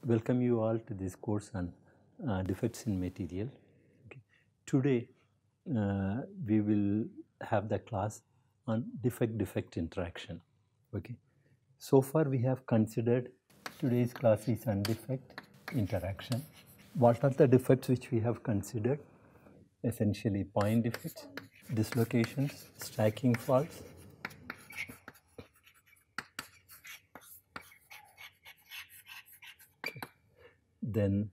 Welcome you all to this course on defects in material. Okay. Today we will have the class on defect interaction. Okay. So far we have considered today's class is on defect interaction. What are the defects which we have considered? Essentially point defects, dislocations, stacking faults, then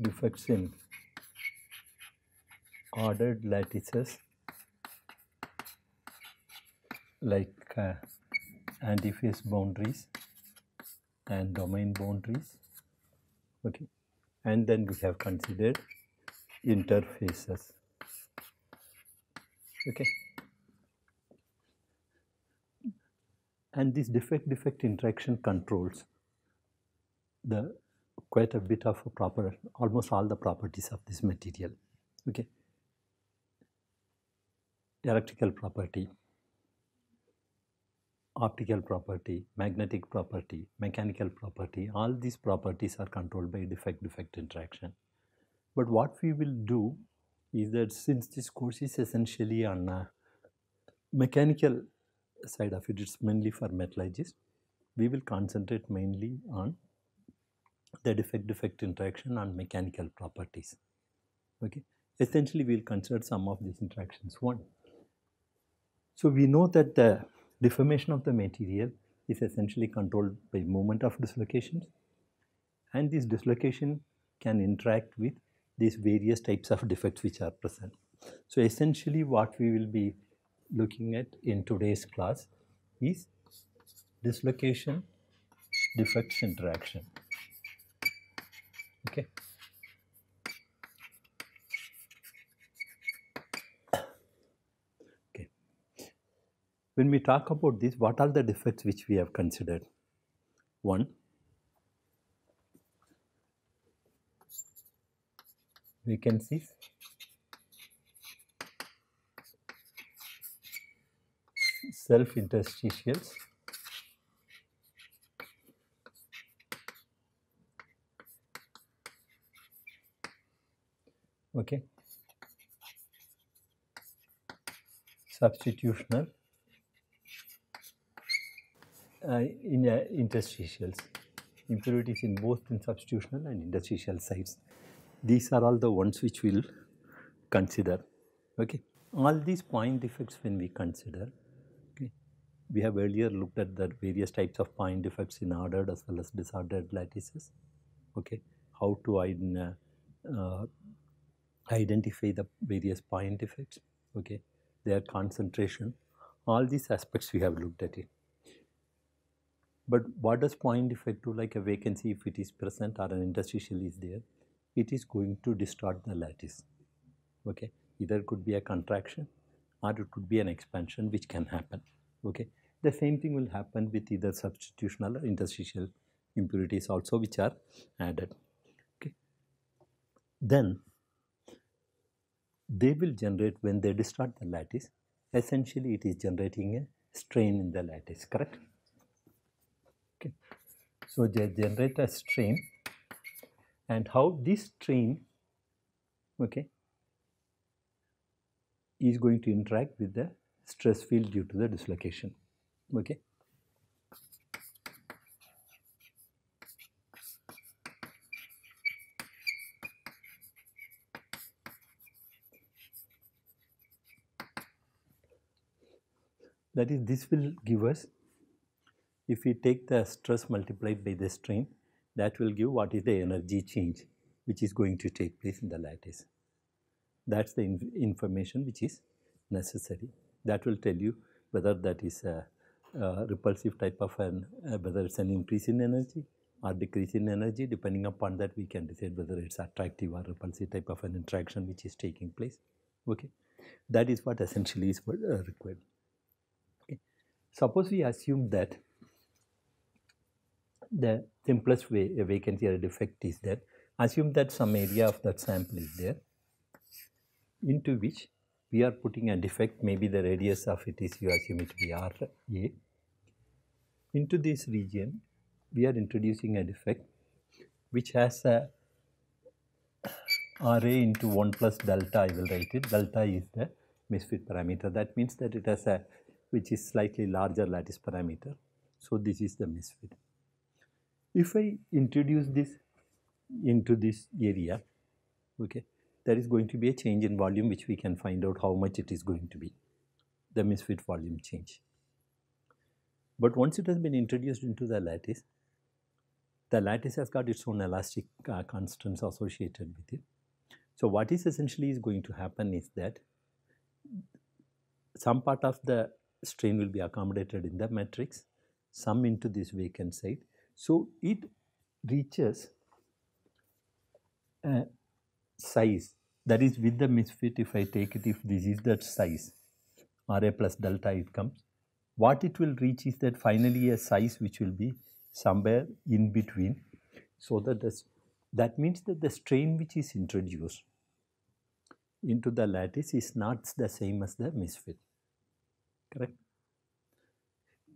defects in ordered lattices like antiphase boundaries and domain boundaries. Okay. And then we have considered interfaces. Okay. And this defect interaction controls the quite a bit of almost all the properties of this material. Okay. Electrical property, optical property, magnetic property, mechanical property, all these properties are controlled by defect interaction. But what we will do is that since this course is essentially on mechanical side of it, it's mainly for metallurgists, we will concentrate mainly on the defect interaction on mechanical properties. Okay. Essentially we will consider some of these interactions. One, so we know that the deformation of the material is essentially controlled by movement of dislocations, and this dislocation can interact with these various types of defects which are present. So essentially what we will be looking at in today's class is dislocation defects interaction. Okay. Okay. When we talk about this, what are the defects which we have considered? One, vacancies, self-interstitials, okay, substitutional, interstitials, impurities in both in substitutional and interstitial sites. These are all the ones which we will consider. Okay. All these point defects when we consider, okay, we have earlier looked at the various types of point defects in ordered as well as disordered lattices. Okay. How to identify the various point defects, okay, their concentration, all these aspects we have looked at it. But what does point defect do? Like a vacancy, if it is present or an interstitial is there, it is going to distort the lattice. Okay, either it could be a contraction or it could be an expansion which can happen. Okay, the same thing will happen with either substitutional or interstitial impurities also which are added. Okay, then they will generate, when they distort the lattice, essentially it is generating a strain in the lattice, correct? Okay. So they generate a strain, and how this strain, okay, is going to interact with the stress field due to the dislocation. Okay. That is, this will give us, if we take the stress multiplied by the strain, that will give what is the energy change which is going to take place in the lattice. That's the information which is necessary. That will tell you whether that is a repulsive type of whether it's an increase in energy or decrease in energy. Depending upon that, we can decide whether it's attractive or repulsive type of an interaction which is taking place. Okay, that is what essentially is required. Okay, suppose we assume that the simplest way a vacancy or a defect is there. Assume that some area of that sample is there, into which we are putting a defect. Maybe the radius of it is, you assume it to be RA. Into this region, we are introducing a defect which has a Ra into 1 plus delta, I will write it. Delta is the misfit parameter. That means that it has a, which is slightly larger lattice parameter. So this is the misfit. If I introduce this into this area, okay, there is going to be a change in volume which we can find out how much it is going to be, the misfit volume change. But once it has been introduced into the lattice has got its own elastic constants associated with it. So what is essentially is going to happen is that some part of the strain will be accommodated in the matrix, some into this vacant site. So it reaches a size that is with the misfit. If I take it, if this is that size, Ra plus delta, it comes. What it will reach is that finally a size which will be somewhere in between, so that that means that the strain which is introduced into the lattice is not the same as the misfit. Correct?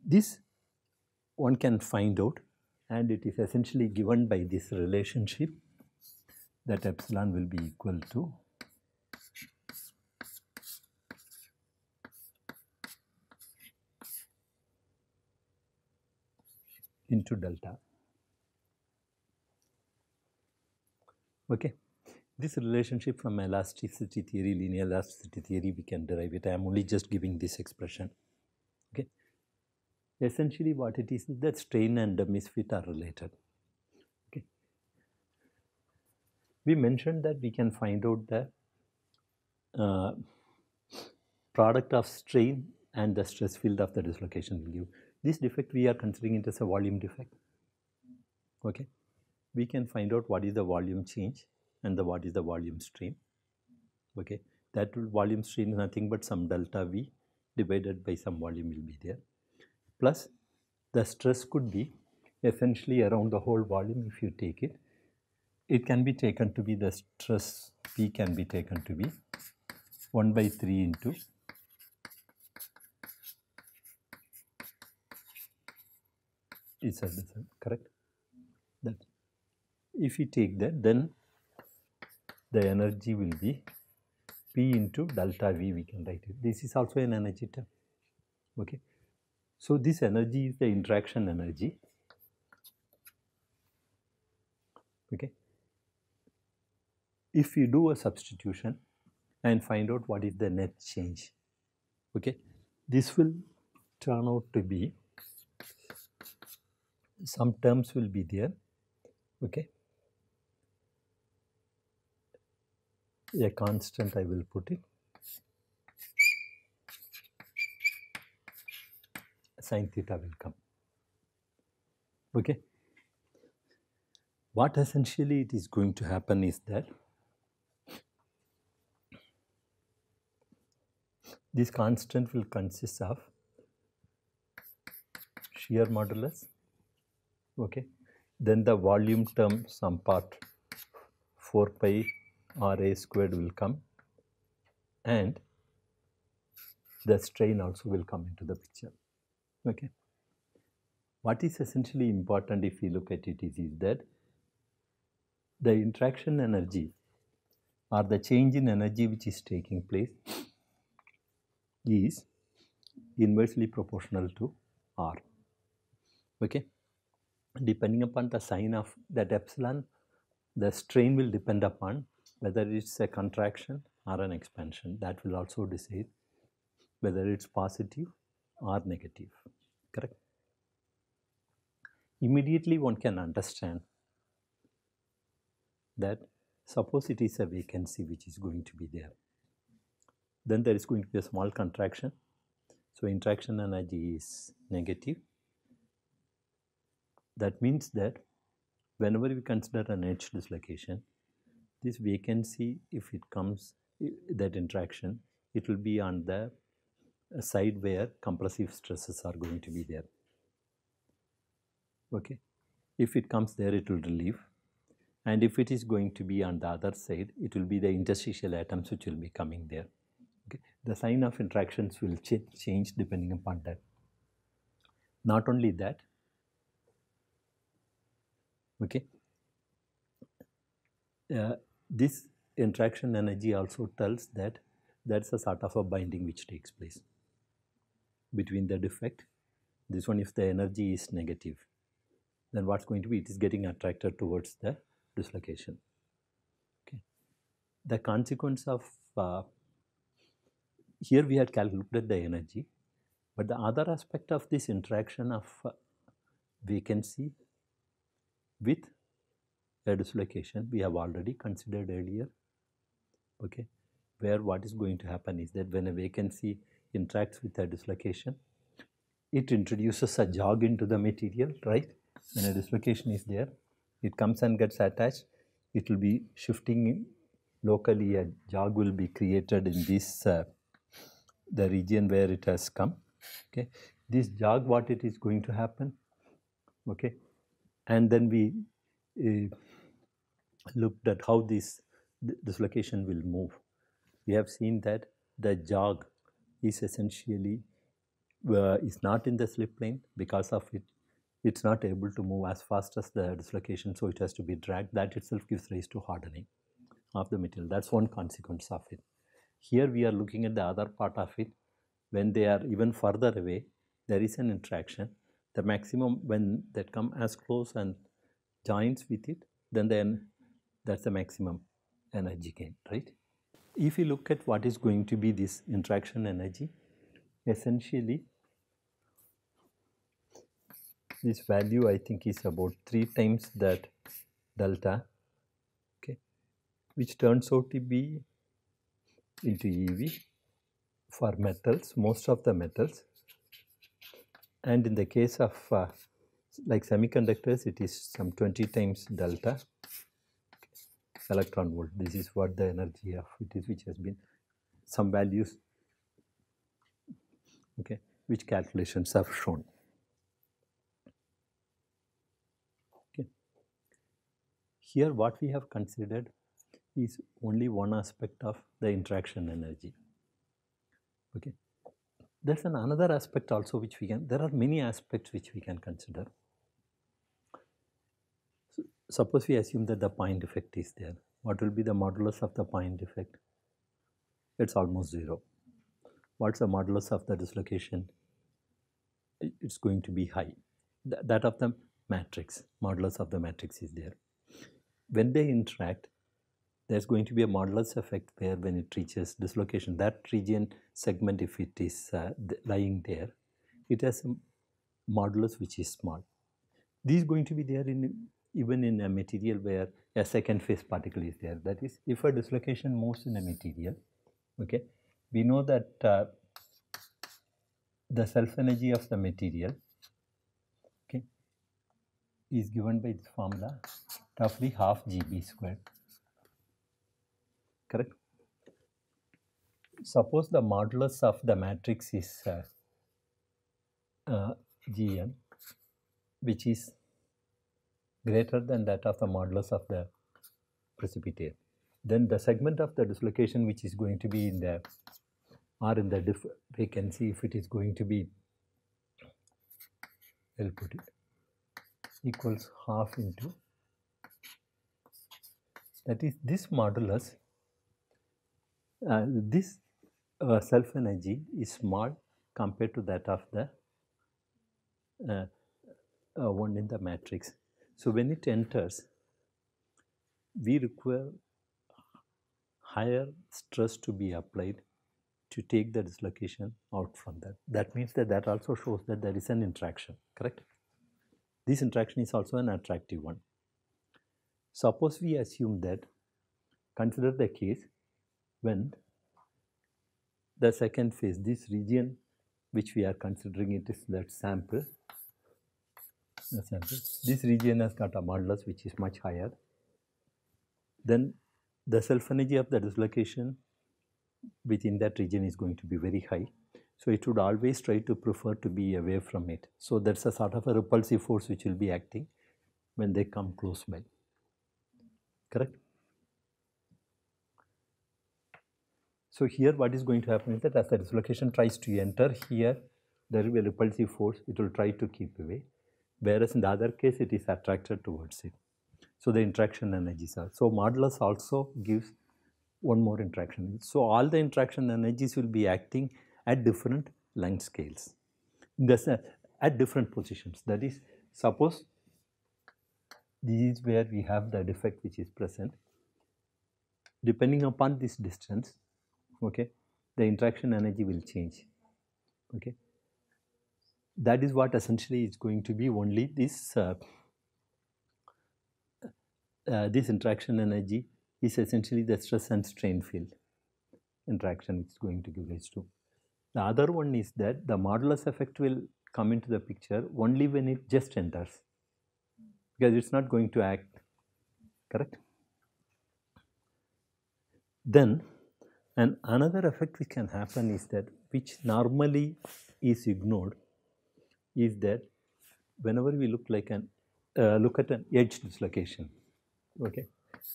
This one can find out, and it is essentially given by this relationship that epsilon will be equal to into delta. Okay, this relationship from elasticity theory, linear elasticity theory, we can derive it. I am only just giving this expression. Okay, essentially what it is that strain and the misfit are related. Okay, we mentioned that we can find out the product of strain and the stress field of the dislocation will give. This defect we are considering it as a volume defect. Okay, we can find out what is the volume change and what is the volume strain. Okay, that volume strain is nothing but some delta V divided by some volume will be there. Plus the stress could be essentially around the whole volume. If you take it, it can be taken to be, the stress P can be taken to be 1 by 3 into Z, correct? That if you take that, then the energy will be P into delta V, we can write it. This is also an energy term. Okay, so this energy is the interaction energy. Okay, if you do a substitution and find out what is the net change, okay, this will turn out to be, some terms will be there. Okay, a constant I will put it, sin theta will come. Okay, what essentially it is going to happen is that this constant will consist of shear modulus. Okay, then the volume term, some part 4 pi Ra squared will come, and the strain also will come into the picture. Okay, what is essentially important if you look at it is that the interaction energy or the change in energy which is taking place is inversely proportional to R. Okay, depending upon the sign of that epsilon, the strain will depend upon whether it's a contraction or an expansion. That will also decide whether it's positive or negative. Correct? Immediately one can understand that suppose it is a vacancy which is going to be there, then there is going to be a small contraction. So interaction energy is negative. That means that whenever we consider an edge dislocation, this vacancy, if it comes, that interaction, it will be on the side where compressive stresses are going to be there. Okay, if it comes there, it will relieve, and if it is going to be on the other side, it will be the interstitial atoms which will be coming there. Okay, the sign of interactions will change depending upon that. Not only that, Okay. This interaction energy also tells that that's a sort of a binding which takes place between the defect. This one, if the energy is negative, then what's going to be? It is getting attracted towards the dislocation. Okay. The consequence of here we had calculated the energy, but the other aspect of this interaction of vacancy with a dislocation we have already considered earlier. Okay, where what is going to happen is that when a vacancy interacts with a dislocation, it introduces a jog into the material, right? When a dislocation is there, it comes and gets attached, it will be shifting in locally, a jog will be created in this the region where it has come. Okay, this jog, what it is going to happen, okay, and then we looked at how this dislocation will move. We have seen that the jog is essentially is not in the slip plane. Because of it, it's not able to move as fast as the dislocation, so it has to be dragged. That itself gives rise to hardening of the material. That's one consequence of it. Here we are looking at the other part of it. When they are even further away, there is an interaction. The maximum, when that come as close and joins with it, then that's the maximum energy gain, right? If you look at what is going to be this interaction energy, essentially this value I think is about 3 times that delta, okay, which turns out to be into EV for metals, most of the metals, and in the case of like semiconductors, it is some 20 times delta electron volt. This is what the energy of it is, which has been some values, okay, which calculations have shown. Okay. Here what we have considered is only one aspect of the interaction energy. Okay. There's another aspect also which we can, there are many aspects which we can consider. So, suppose we assume that the point defect is there. What will be the modulus of the point defect? It's almost 0. What's the modulus of the dislocation? It's going to be high. That of the matrix, modulus of the matrix is there. When they interact, there's going to be a modulus effect where when it reaches dislocation, that region segment, if it is lying there, it has a modulus which is small. This is going to be there even in a material where a second phase particle is there. That is, if a dislocation moves in a material, okay, we know that the self energy of the material, okay, is given by this formula, roughly half GB squared. Correct? Suppose the modulus of the matrix is Gm, which is greater than that of the modulus of the precipitate. Then the segment of the dislocation which is going to be in the or in the vacancy, if it is going to be, I'll put it, equals half into, that is this modulus, this self energy is small compared to that of the one in the matrix. So when it enters, we require higher stress to be applied to take the dislocation out from that. That means that that also shows that there is an interaction, correct? This interaction is also an attractive one. Suppose we assume that, consider the case when the second phase, this region which we are considering, it is that sample, this region has got a modulus which is much higher, then the self energy of the dislocation within that region is going to be very high. So it would always try to prefer to be away from it. So that's a sort of a repulsive force which will be acting when they come close by. Correct? So here what is going to happen is that as the dislocation tries to enter here, there will be a repulsive force, it will try to keep away. Whereas in the other case, it is attracted towards it. So the interaction energies are. So modulus also gives one more interaction. So all the interaction energies will be acting at different length scales, at different positions. That is, suppose this is where we have the defect which is present. Depending upon this distance, okay, the interaction energy will change. Okay, that is what essentially is going to be only this. This interaction energy is essentially the stress and strain field interaction it's going to give rise to. The other one is that the modulus effect will come into the picture only when it just enters, because it's not going to act, correct? Then, and another effect which can happen is that, which normally is ignored, is that whenever we look at an edge dislocation, okay,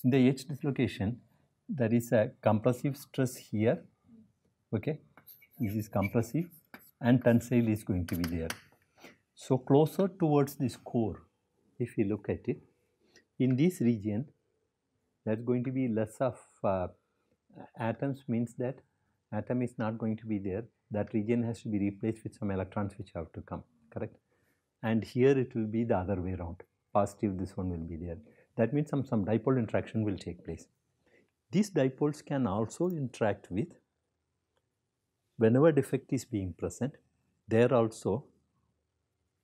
in the edge dislocation there is a compressive stress here, okay, this is compressive, and tensile is going to be there. So closer towards this core, if you look at it, in this region there's going to be less of atoms, means that atom is not going to be there. That region has to be replaced with some electrons which have to come, correct? And here it will be the other way around, positive, this one will be there. That means some dipole interaction will take place. These dipoles can also interact with, whenever defect is being present, there also,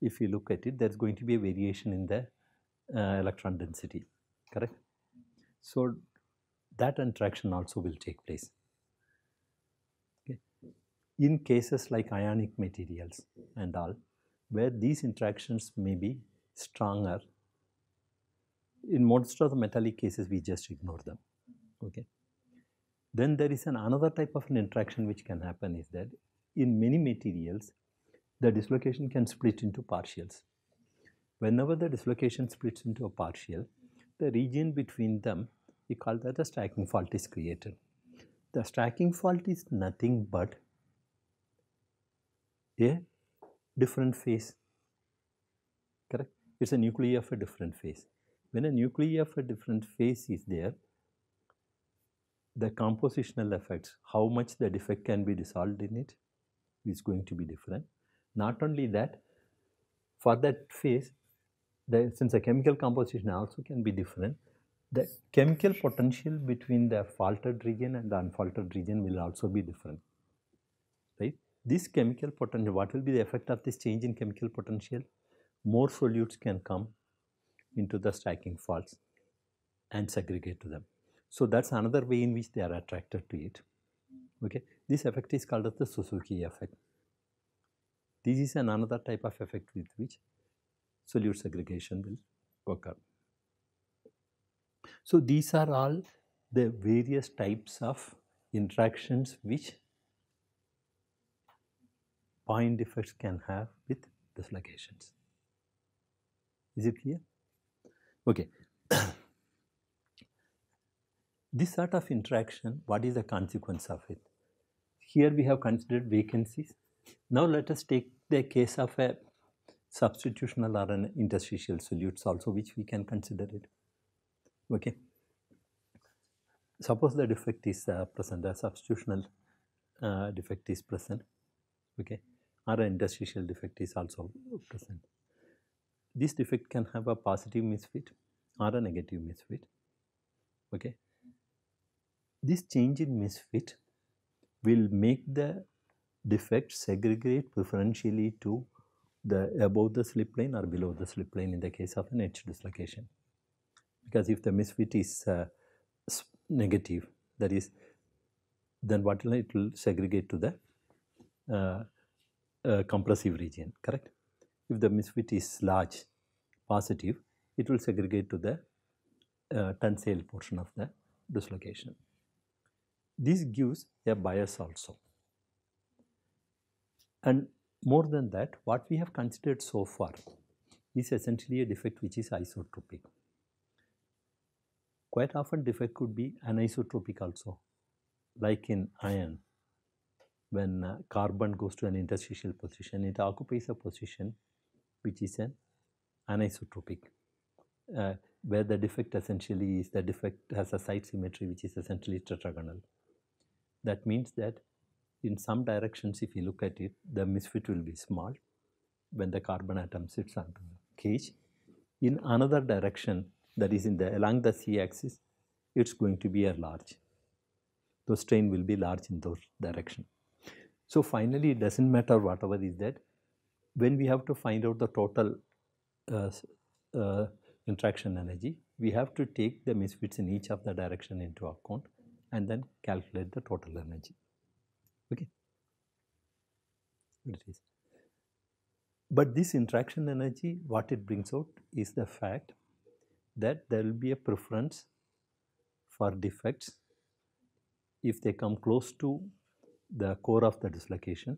if you look at it, there's going to be a variation in the electron density, correct? So that interaction also will take place. Okay. In cases like ionic materials and all, where these interactions may be stronger, in most of the metallic cases we just ignore them. Okay. Then there is another type of an interaction which can happen, is that in many materials the dislocation can split into partials. Whenever the dislocation splits into a partial, the region between them, we call that a stacking fault is created. The stacking fault is nothing but a different phase, correct? It's a nuclei of a different phase. When a nuclei of a different phase is there, the compositional effects, how much the defect can be dissolved in it, is going to be different. Not only that, for that phase, since the chemical composition also can be different, the chemical potential between the faulted region and the unfaulted region will also be different, right? This chemical potential, what will be the effect of this change in chemical potential? More solutes can come into the stacking faults and segregate to them. So that's another way in which they are attracted to it. Okay, this effect is called as the Suzuki effect. This is another type of effect with which solute segregation will occur. So these are all the various types of interactions which point defects can have with dislocations. Is it clear? Okay. This sort of interaction, what is the consequence of it? Here we have considered vacancies. Now let us take the case of a substitutional or an interstitial solutes also, which we can consider it. Okay. Suppose the defect is present, the substitutional defect is present, okay, or an interstitial defect is also present. This defect can have a positive misfit or a negative misfit. Okay. This change in misfit will make the defect segregate preferentially to the above the slip plane or below the slip plane in the case of an edge dislocation. Because if the misfit is negative, that is, then what will it will segregate to the compressive region, correct? If the misfit is large, positive, it will segregate to the tensile portion of the dislocation. This gives a bias also. And more than that, what we have considered so far is essentially a defect which is isotropic. Quite often defect could be anisotropic also, like in iron. When carbon goes to an interstitial position, it occupies a position which is an anisotropic where the defect essentially is the defect has a side symmetry which is essentially tetragonal. That means that in some directions, if you look at it, the misfit will be small when the carbon atom sits onto the cage. In another direction, that is along the c-axis, it's going to be a large. The strain will be large in those direction. So finally, it doesn't matter whatever is that. When we have to find out the total interaction energy, we have to take the misfits in each of the direction into account and then calculate the total energy. Okay. It is. But this interaction energy, what it brings out is the fact that there will be a preference for defects if they come close to the core of the dislocation.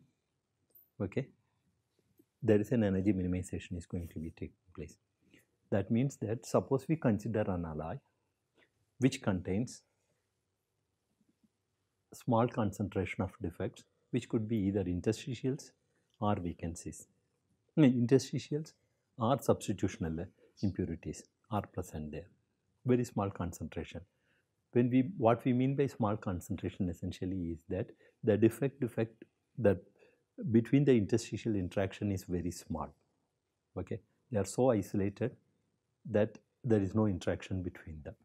Okay, there is an energy minimization is going to be taking place. That means that suppose we consider an alloy which contains small concentration of defects, which could be either interstitials or vacancies. Interstitials or substitutional impurities are present there, very small concentration. What we mean by small concentration essentially is that the defect that between the interstitial interaction is very small. Okay, they are so isolated that there is no interaction between them.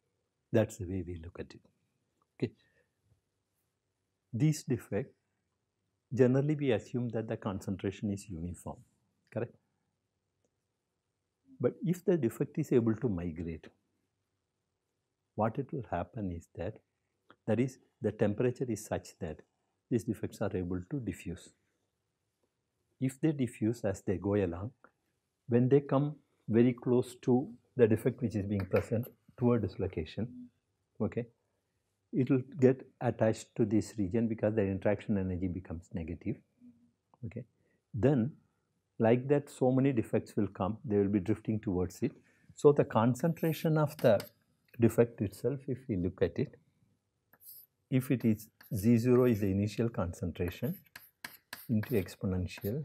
That's the way we look at it. Okay, these defects, generally we assume that the concentration is uniform, correct? But if the defect is able to migrate, what it will happen is that is the temperature is such that these defects are able to diffuse. If they diffuse as they go along, when they come very close to the defect which is being present toward dislocation, okay, it will get attached to this region because the interaction energy becomes negative. Okay, then like that, so many defects will come, they will be drifting towards it. So the concentration of the defect itself, if we look at it, if it is Z0 is the initial concentration into exponential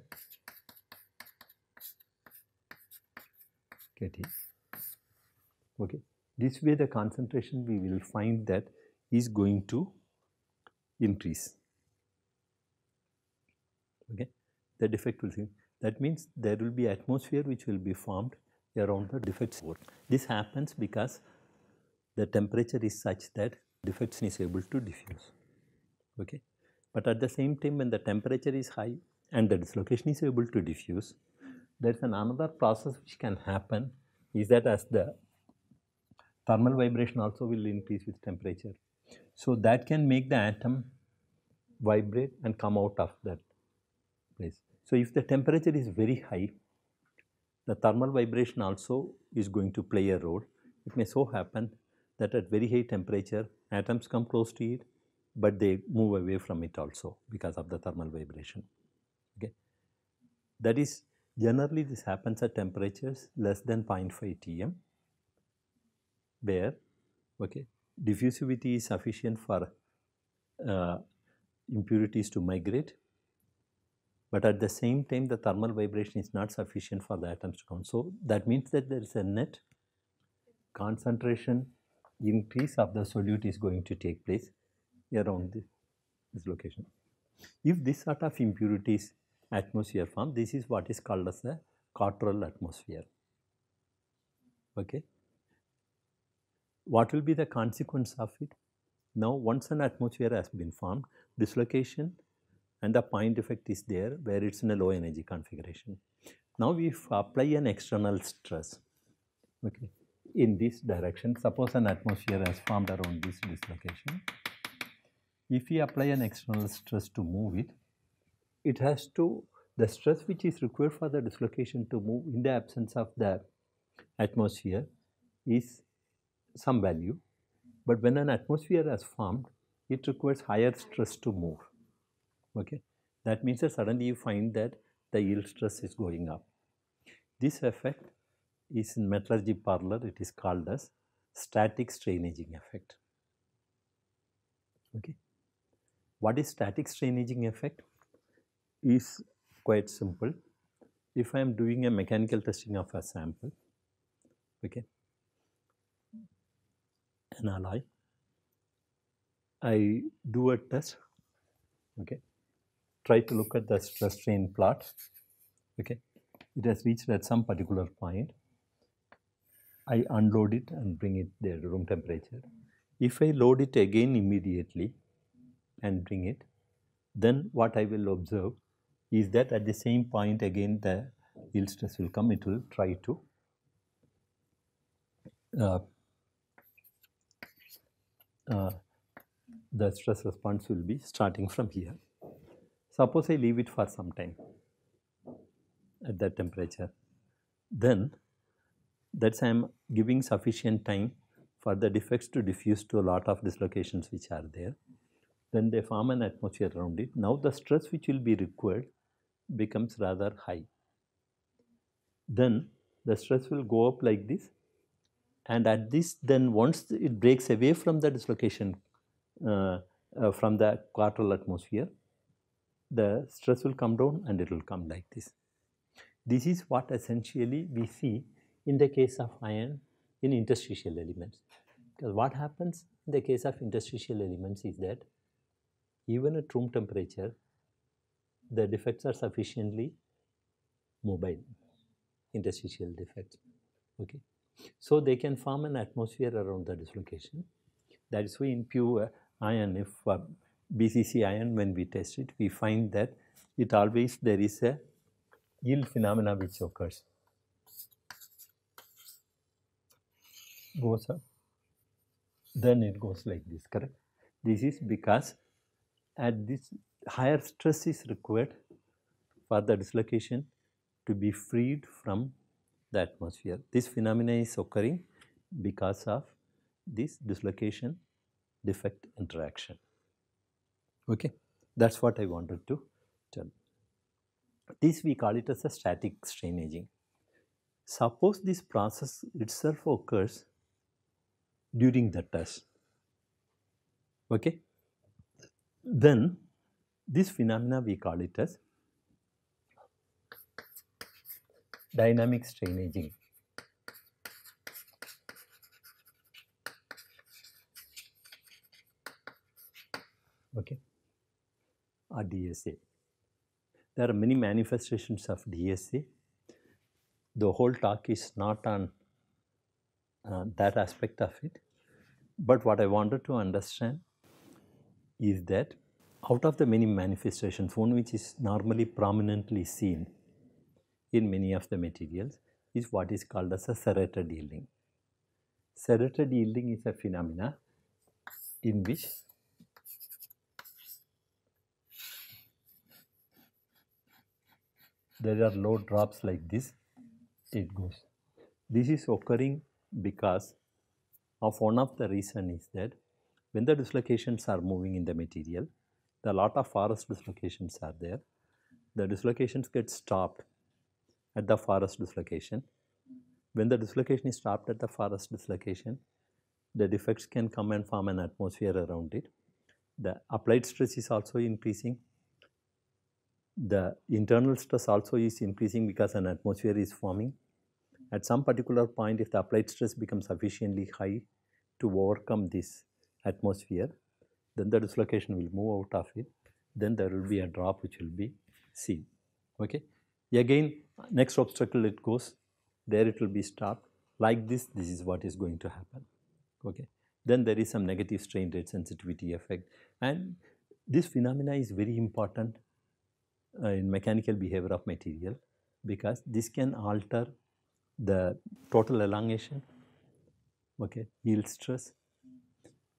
Kt. Okay, this way the concentration we will find that is going to increase. Okay, the defect will see. That means there will be atmosphere which will be formed around the defect core. This happens because the temperature is such that defect is able to diffuse. Okay, but at the same time, when the temperature is high and the dislocation is able to diffuse, there is another process which can happen is that as the thermal vibration also will increase with temperature. So that can make the atom vibrate and come out of that place. So if the temperature is very high, the thermal vibration also is going to play a role. It may so happen that at very high temperature, atoms come close to it, but they move away from it also because of the thermal vibration. Okay, that is generally this happens at temperatures less than 0.5 Tm, where okay, diffusivity is sufficient for impurities to migrate, but at the same time the thermal vibration is not sufficient for the atoms to come. So that means that there is a net concentration increase of the solute is going to take place around this location. If this sort of impurities atmosphere form, this is what is called as a Cottrell atmosphere. Okay, what will be the consequence of it? Now once an atmosphere has been formed, dislocation and the point defect is there where it's in a low energy configuration. Now if apply an external stress, okay, in this direction, suppose an atmosphere has formed around this dislocation. If we apply an external stress to move it, it has to, the stress which is required for the dislocation to move in the absence of the atmosphere is some value, but when an atmosphere has formed, it requires higher stress to move. Okay, that means that suddenly you find that the yield stress is going up. This effect is in metallurgy parlor, it is called as static strain aging effect. Okay, what is static strain aging effect? Is quite simple. If I am doing a mechanical testing of a sample, okay, an alloy. I do a test, okay, try to look at the stress strain plot, okay, it has reached at some particular point. I unload it and bring it there to room temperature. If I load it again immediately and bring it, then what I will observe is that at the same point again the yield stress will come. It will try to the stress response will be starting from here. Suppose I leave it for some time at that temperature, then that's I am giving sufficient time for the defects to diffuse to a lot of dislocations which are there. Then they form an atmosphere around it. Now the stress which will be required becomes rather high. Then the stress will go up like this, and at this, then once it breaks away from the dislocation from the quartal atmosphere, the stress will come down and it will come like this. This is what essentially we see in the case of iron in interstitial elements. Because what happens in the case of interstitial elements is that even at room temperature, the defects are sufficiently mobile, interstitial defects. Okay, so they can form an atmosphere around the dislocation. That is why in pure iron, if BCC iron, when we test it, we find that it always there is a yield phenomena which occurs. Goes up, then it goes like this, correct? This is because at this higher stress is required for the dislocation to be freed from the atmosphere. This phenomena is occurring because of this dislocation defect interaction. Okay, that's what I wanted to tell. This we call it as a static strain aging. Suppose this process itself occurs during the test. Okay, then this phenomena we call it as dynamic strain aging. Okay, or DSA. There are many manifestations of DSA. The whole talk is not on that aspect of it, but what I wanted to understand is that out of the many manifestations, one which is normally prominently seen in many of the materials is what is called as a serrated yielding. Serrated yielding is a phenomena in which there are low drops like this, it goes. This is occurring because of one of the reason is that when the dislocations are moving in the material, there are a lot of forest dislocations are there. The dislocations get stopped at the forest dislocation. When the dislocation is stopped at the forest dislocation, the defects can come and form an atmosphere around it. The applied stress is also increasing. The internal stress also is increasing because an atmosphere is forming. At some particular point, if the applied stress becomes sufficiently high to overcome this atmosphere, then the dislocation will move out of it. Then there will be a drop which will be seen. Okay. Again, next obstacle it goes, there it will be stopped. Like this, this is what is going to happen. Okay. Then there is some negative strain rate sensitivity effect, and this phenomena is very important in mechanical behavior of material because this can alter the total elongation, okay, yield stress,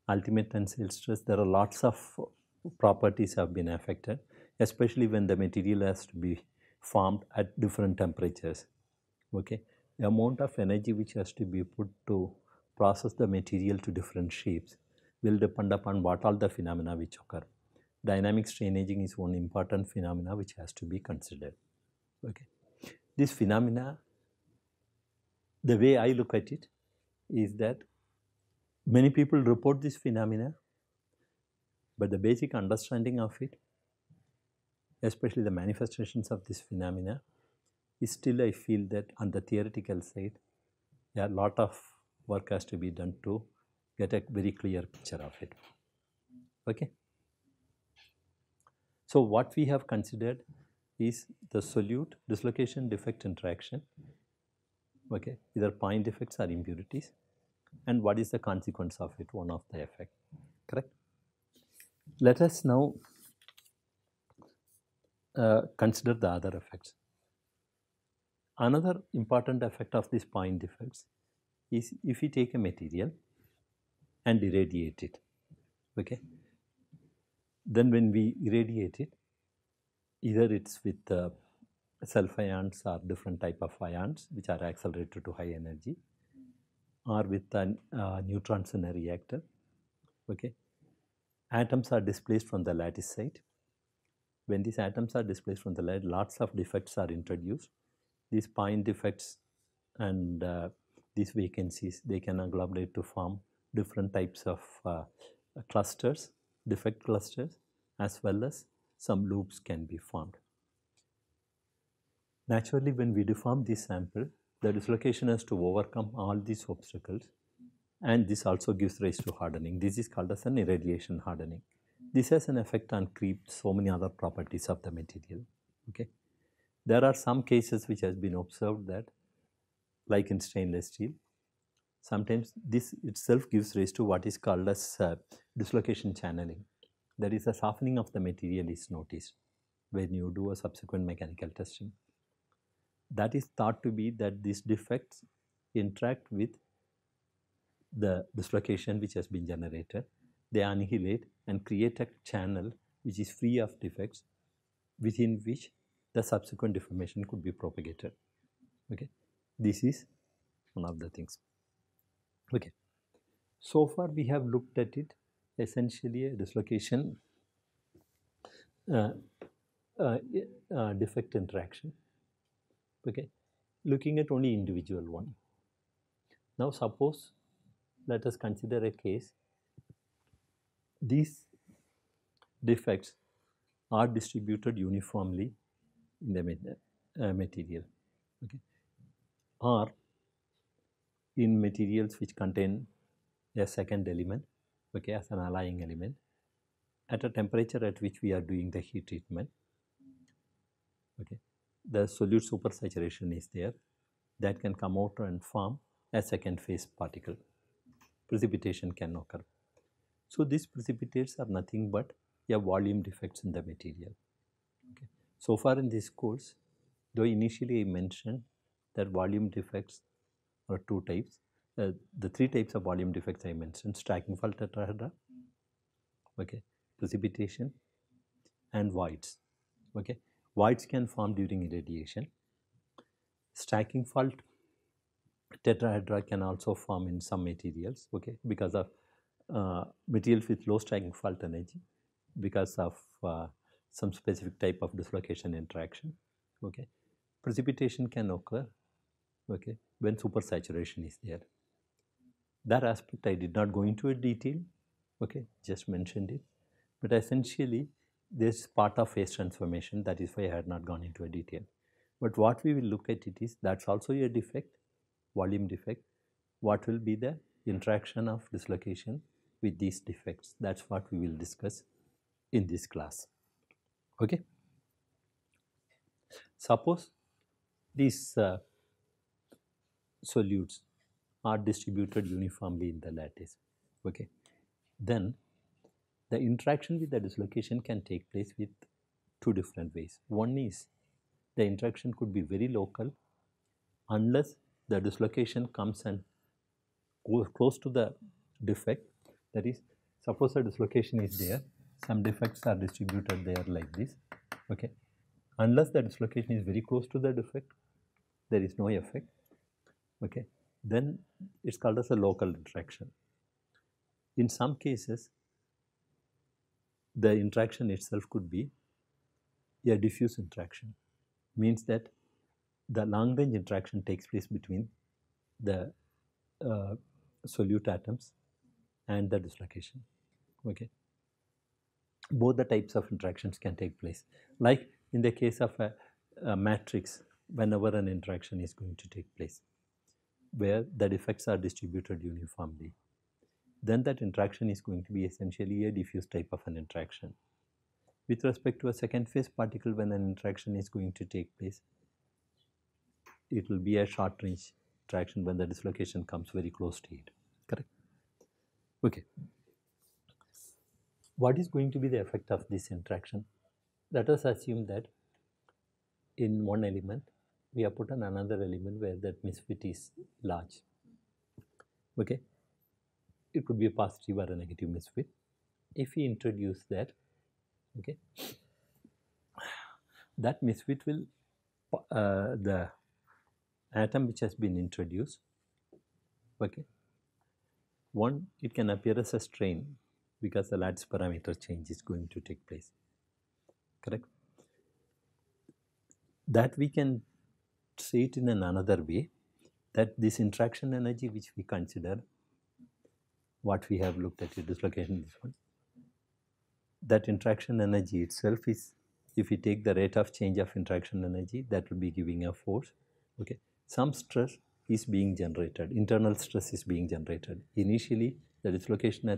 ultimate tensile stress. There are lots of properties have been affected, especially when the material has to be formed at different temperatures. Okay, the amount of energy which has to be put to process the material to different shapes will depend upon what all the phenomena which occur. Dynamic strain aging is one important phenomena which has to be considered. Okay, this phenomena, the way I look at it is that many people report this phenomena, but the basic understanding of it, especially the manifestations of this phenomena, is still, I feel that on the theoretical side, a lot of work has to be done to get a very clear picture of it. Okay. So what we have considered is the solute dislocation defect interaction, okay, either point defects or impurities, and what is the consequence of it, one of the effect, correct? Let us now consider the other effects. Another important effect of these point defects is if we take a material and irradiate it, okay, then when we irradiate it, either it's with self ions or different type of ions which are accelerated to high energy, or with neutrons in a reactor, okay, atoms are displaced from the lattice site. When these atoms are displaced from the lattice, lots of defects are introduced. These point defects and these vacancies, they can agglomerate to form different types of clusters, defect clusters, as well as some loops can be formed. Naturally, when we deform this sample, the dislocation has to overcome all these obstacles, and this also gives rise to hardening. This is called as an irradiation hardening. This has an effect on creep so many other properties of the material. Okay, there are some cases which has been observed that, like in stainless steel, sometimes this itself gives rise to what is called as dislocation channeling. That is, a softening of the material is noticed when you do a subsequent mechanical testing. That is thought to be that these defects interact with the dislocation which has been generated. They annihilate and create a channel which is free of defects, within which the subsequent deformation could be propagated. Okay, this is one of the things. Okay, so far we have looked at it essentially a dislocation defect interaction. Okay, looking at only individual one. Now suppose, let us consider a case, these defects are distributed uniformly in the material, okay, or in materials which contain a second element, okay, as an allying element, at a temperature at which we are doing the heat treatment, okay, the solute supersaturation is there, that can come out and form a second phase particle. Precipitation can occur. So these precipitates are nothing but a volume defects in the material. Okay. So far in this course, though initially I mentioned that volume defects are two types. The three types of volume defects I mentioned: stacking fault tetrahedra, okay, precipitation, and voids. Okay, voids can form during irradiation. Stacking fault tetrahedra can also form in some materials, okay, because of materials with low stacking fault energy, because of some specific type of dislocation interaction. Okay, precipitation can occur, okay, when supersaturation is there. That aspect I did not go into a detail, okay, just mentioned it, but essentially this part of phase transformation, that is why I had not gone into a detail. But what we will look at it is, that's also a defect, volume defect. What will be the interaction of dislocation with these defects? That's what we will discuss in this class. Okay. Suppose these solutes are distributed uniformly in the lattice. Okay. Then the interaction with the dislocation can take place with two different ways. One is the interaction could be very local, unless the dislocation comes and goes close to the defect. That is, suppose a dislocation is there, some defects are distributed there like this. Okay, unless the dislocation is very close to the defect, there is no effect. Okay, then it's called as a local interaction. In some cases, the interaction itself could be a diffuse interaction, means that the long range interaction takes place between the solute atoms and the dislocation. Okay, both the types of interactions can take place, like in the case of a matrix, whenever an interaction is going to take place, where the defects are distributed uniformly. then that interaction is going to be essentially a diffuse type of an interaction. With respect to a second phase particle, when an interaction is going to take place, it will be a short range interaction when the dislocation comes very close to it, correct? Okay. What is going to be the effect of this interaction? Let us assume that in one element, we have put on another element where that misfit is large. Okay, it could be a positive or a negative misfit. If we introduce that, okay, that misfit will, the atom which has been introduced, okay, one, it can appear as a strain because the lattice parameter change is going to take place, correct? That we can say it in another way, that this interaction energy which we consider, what we have looked at, dislocation, this one, that interaction energy itself is, if we take the rate of change of interaction energy, that will be giving a force. Okay, some stress is being generated, internal stress is being generated. Initially, the dislocation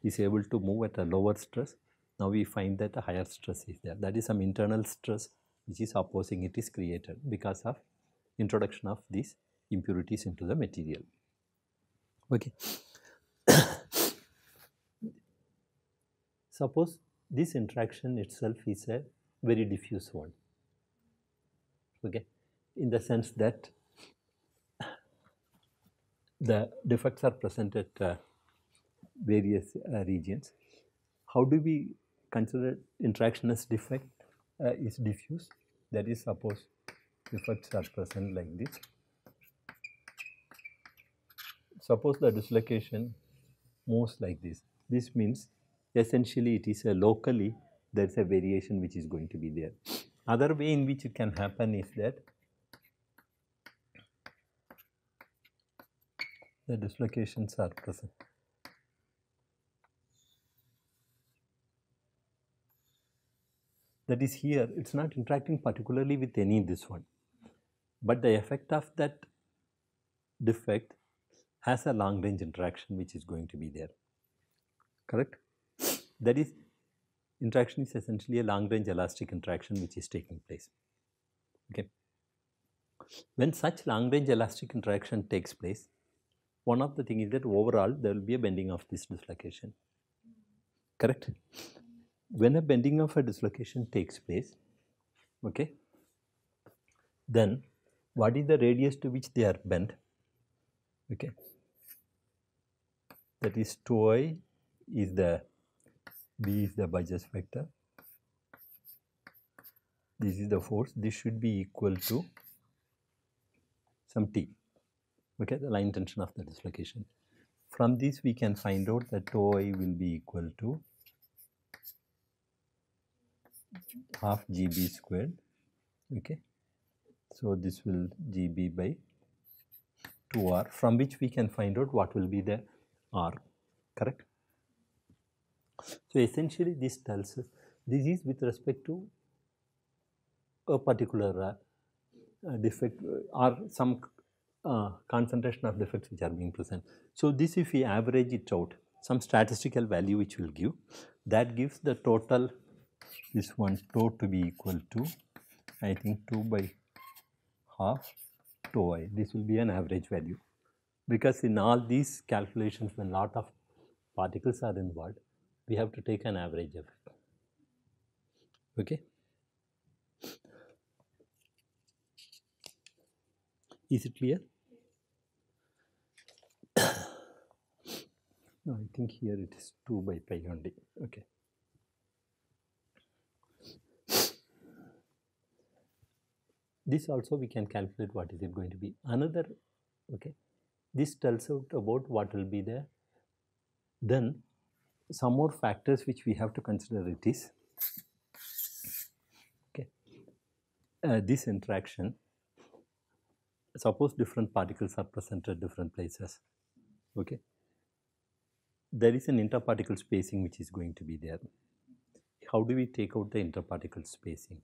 is able to move at a lower stress. Now we find that a higher stress is there. That is some internal stress which is opposing it is created because of introduction of these impurities into the material. Okay. Suppose this interaction itself is a very diffuse one, okay, in the sense that the defects are present at various regions. How do we consider interaction as defect is diffuse? That is, suppose defects are present like this. Suppose the dislocation moves like this. This means essentially it is a locally there is a variation which is going to be there. Other way in which it can happen is that the dislocations are present. That is, here it is not interacting particularly with any this one, but the effect of that defect has a long range interaction which is going to be there, correct? That is, interaction is essentially a long range elastic interaction which is taking place. Okay. When such long range elastic interaction takes place, one of the things is that overall there will be a bending of this dislocation, correct? When a bending of a dislocation takes place, okay, then what is the radius to which they are bent? Okay, that is 2I is the B is the Burgess vector. This is the force. This should be equal to some T. Okay, the line tension of the dislocation. From this we can find out that 2I will be equal to half GB squared. Okay, so this will GB by 2R, from which we can find out what will be the R, correct? So essentially this tells us, this is with respect to a particular defect or some concentration of defects which are being present. So this, if we average it out, some statistical value which will give, that gives the total, this one tau to be equal to, I think 2 by half tau I. This will be an average value, because in all these calculations when lot of particles are involved, we have to take an average of it. Okay. Is it clear? No, I think here it is 2 by pi only. Okay. This also we can calculate what is it going to be. Another, okay, this tells out about what will be there. Then some more factors which we have to consider it is, okay, this interaction, suppose different particles are present at different places, okay, there is an interparticle spacing which is going to be there. How do we take out the interparticle spacing?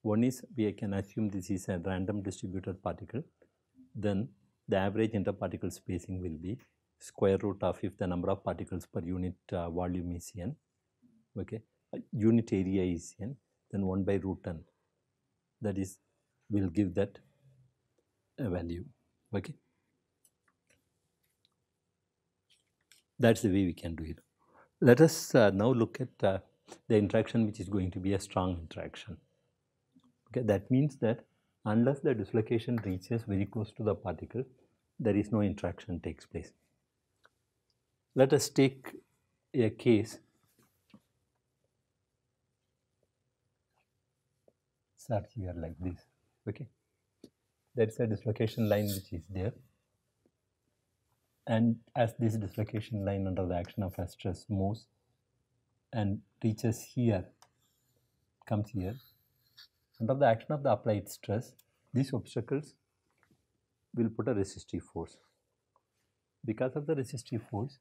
One is, we can assume this is a random distributed particle, then the average interparticle spacing will be square root of if the number of particles per unit volume is n, okay, unit area is n, then 1 by root n, that is, will give that a value, okay. That's the way we can do it. Let us now look at the interaction which is going to be a strong interaction. Okay, that means that unless the dislocation reaches very close to the particle, there is no interaction takes place. Let us take a case start here like this. Okay, there is a dislocation line which is there, and as this dislocation line under the action of a stress moves and reaches here, comes here, under the action of the applied stress, these obstacles will put a resistive force. Because of the resistive force,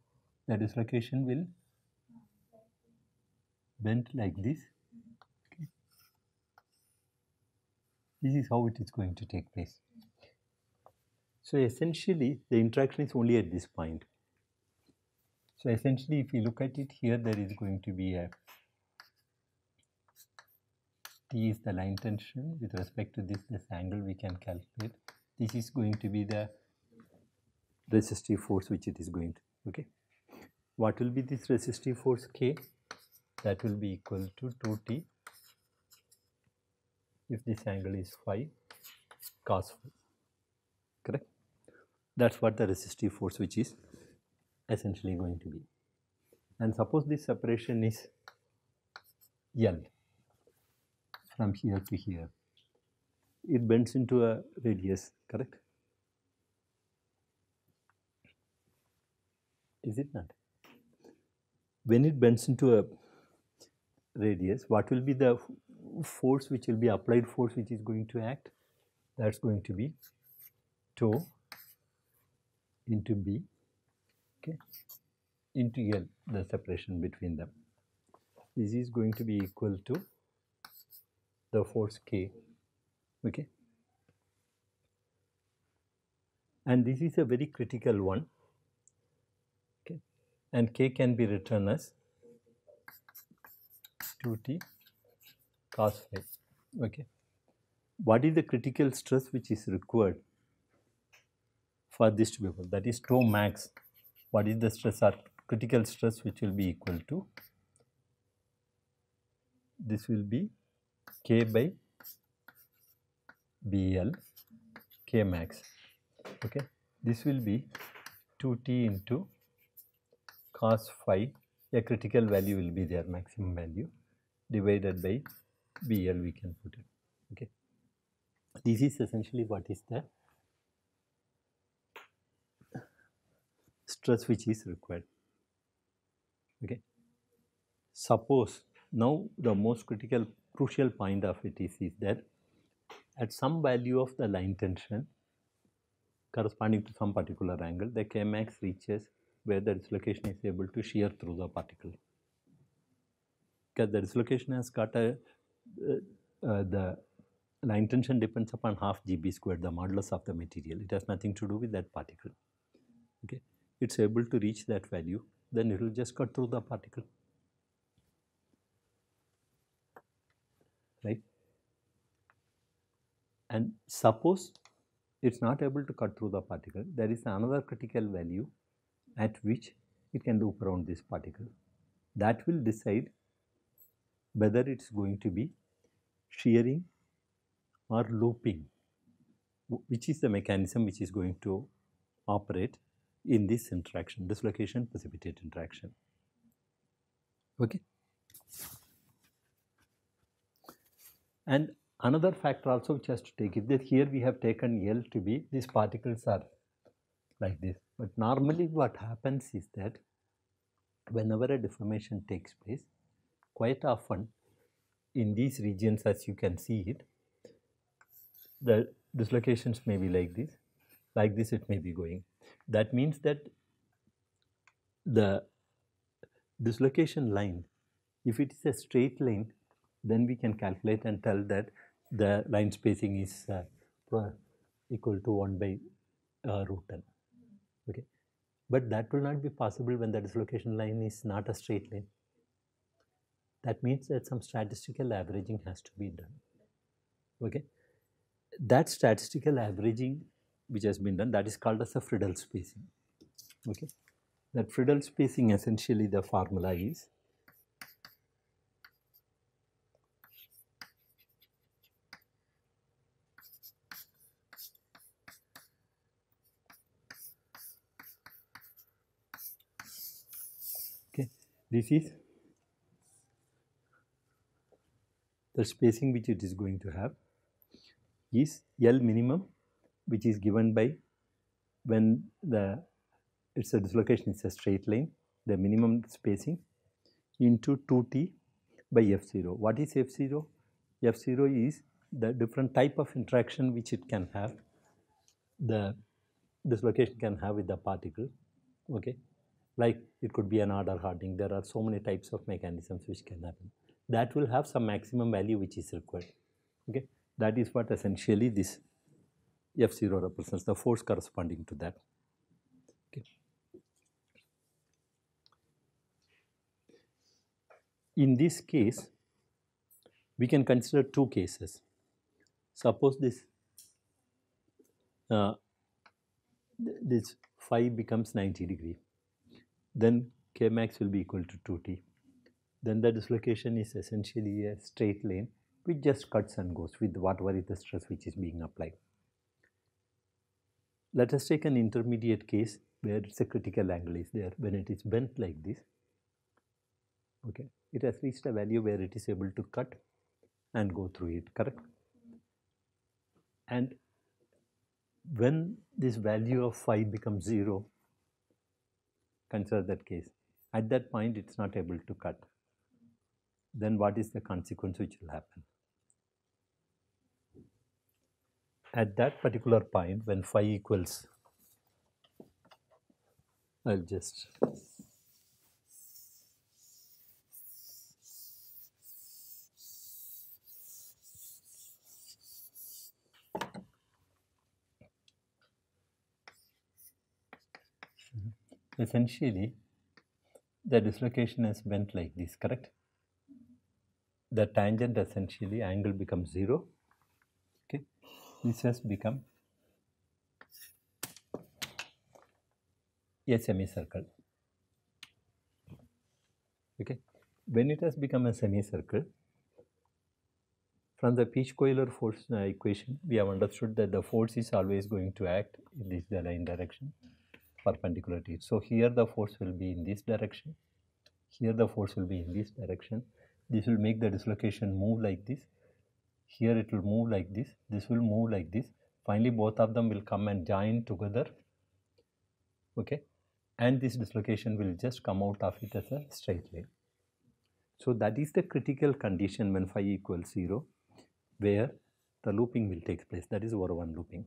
the dislocation will bend like this. Okay. This is how it is going to take place. So essentially, the interaction is only at this point. So essentially, if you look at it here, there is going to be a T is the line tension. With respect to this angle we can calculate. This is going to be the resistive force which it is going to, okay. What will be this resistive force K? That will be equal to 2T if this angle is phi cos phi, correct? That's what the resistive force which is essentially going to be. And suppose this separation is L from here to here. It bends into a radius, correct? Is it not? When it bends into a radius, what will be the force which will be applied force which is going to act? That's going to be tau into B, okay, into L, the separation between them. This is going to be equal to the force K, okay. And this is a very critical one, okay, and K can be written as 2T cos phi, okay. What is the critical stress which is required for this to be able? That is tau max. What is the stress or critical stress which will be equal to? This will be K by BL, K max, okay. This will be 2T into cos phi, a critical value will be there, maximum value, divided by BL we can put it, okay. This is essentially what is the stress which is required, okay. Suppose now the most crucial point of it is that at some value of the line tension corresponding to some particular angle, the K max reaches where the dislocation is able to shear through the particle. Because the dislocation has got a the line tension depends upon half GB squared, the modulus of the material. It has nothing to do with that particle, okay. It's able to reach that value, then it will just cut through the particle, right? And suppose it's not able to cut through the particle, there is another critical value at which it can loop around this particle. That will decide whether it's going to be shearing or looping, which is the mechanism which is going to operate in this interaction, dislocation precipitate interaction, okay. And another factor also which has to take it, that here we have taken L to be, these particles are like this, but normally what happens is that whenever a deformation takes place, quite often in these regions, as you can see it, the dislocations may be like this it may be going. That means that the dislocation line, if it is a straight line, then we can calculate and tell that the line spacing is equal to 1 by root n, okay. But that will not be possible when the dislocation line is not a straight line. That means that some statistical averaging has to be done. Okay, that statistical averaging which has been done, that is called as a Friedel spacing. Okay, that Friedel spacing, essentially the formula is okay. This is the spacing which it is going to have is L minimum, which is given by when it's a dislocation is a straight line, the minimum spacing into 2t by f0. What is f0? F0 is the different type of interaction which it can have, the dislocation can have with the particle. Okay, like it could be an order hardening. There are so many types of mechanisms which can happen. That will have some maximum value which is required. Okay, that is what essentially this F0 represents, the force corresponding to that. Okay. In this case, we can consider two cases. Suppose this phi becomes 90 degree, then K max will be equal to 2t. Then the dislocation is essentially a straight line which just cuts and goes with whatever is the stress which is being applied. Let us take an intermediate case where it's a critical angle is there. When it is bent like this, okay, it has reached a value where it is able to cut and go through it, correct? And when this value of phi becomes 0, consider that case. At that point, it's not able to cut. Then what is the consequence which will happen? At that particular point, when phi equals, I'll just essentially the dislocation is bent like this, correct? The tangent, essentially angle becomes 0. Okay, this has become a semicircle. Okay, when it has become a semicircle, from the Peach-Coiler force equation, we have understood that the force is always going to act in this line direction, perpendicular to it. So here the force will be in this direction. Here the force will be in this direction. This will make the dislocation move like this. Here it will move like this. This will move like this. Finally, both of them will come and join together. Okay, and this dislocation will just come out of it as a straight line. So that is the critical condition when phi equals 0, where the looping will take place. That is over one looping.